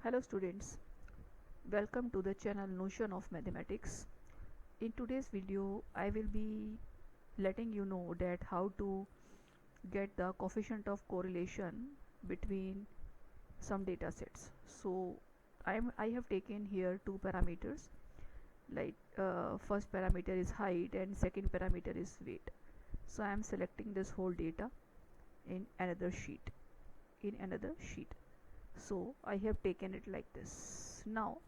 Hello students, welcome to the channel Notion of Mathematics. In today's video I will be letting you know that how to get the coefficient of correlation between some data sets. So I have taken here two parameters, like first parameter is height and second parameter is weight. So I am selecting this whole data in another sheet. So I have taken it like this. Now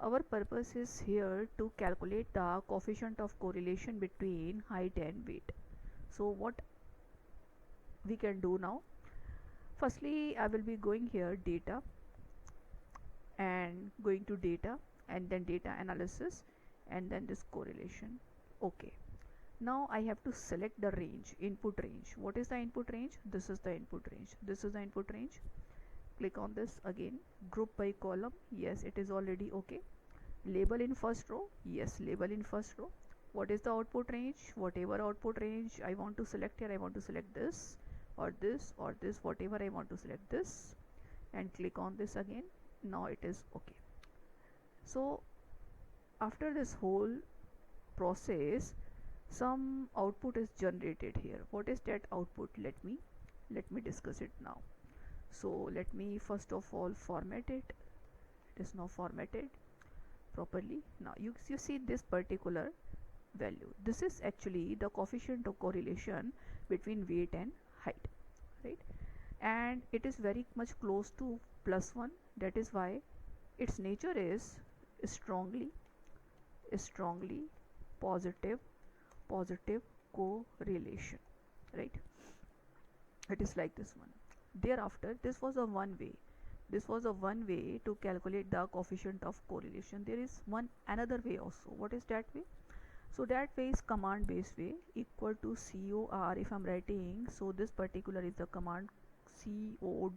our purpose is here to calculate the coefficient of correlation between height and weight. So what we can do now, firstly I will be going here data and going to data and then data analysis and then this correlation. Okay, now I have to select the range, input range. What is the input range? This is the input range. Click on this again. Group by column, yes, it is already okay. Label in first row, yes, label in first row. What is the output range? Whatever output range I want to select here, I want to select this or this or this, whatever I want to select this, and click on this again. Now it is okay. So after this whole process, some output is generated here. What is that output? Let me discuss it now. So let me first of all format it. It is now formatted properly. Now you see this particular value. This is actually the coefficient of correlation between weight and height, right? And it is very much close to +1. That is why its nature is strongly positive correlation, right? It is like this one. Thereafter, this was a one way to calculate the coefficient of correlation. There is another way also. What is that way? So that way is command based way, equal to COR. If I'm writing, so this particular is the command CORREL.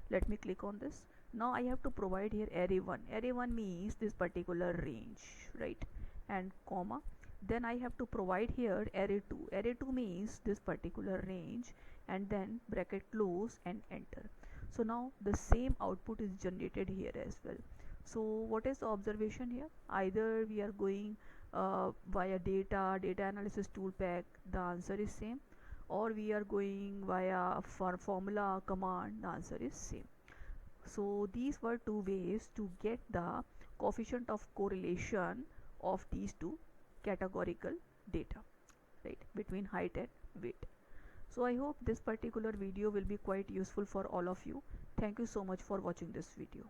Let me click on this. Now I have to provide here array1 means this particular range, right? And comma, then I have to provide here array2 means this particular range, and then bracket close and enter. So now the same output is generated here as well. So what is the observation here? Either we are going via data analysis Toolpak, the answer is same, or we are going via formula command, the answer is same. So these were two ways to get the coefficient of correlation of these two categorical data, right, between height and weight. So I hope this particular video will be quite useful for all of you. Thank you so much for watching this video.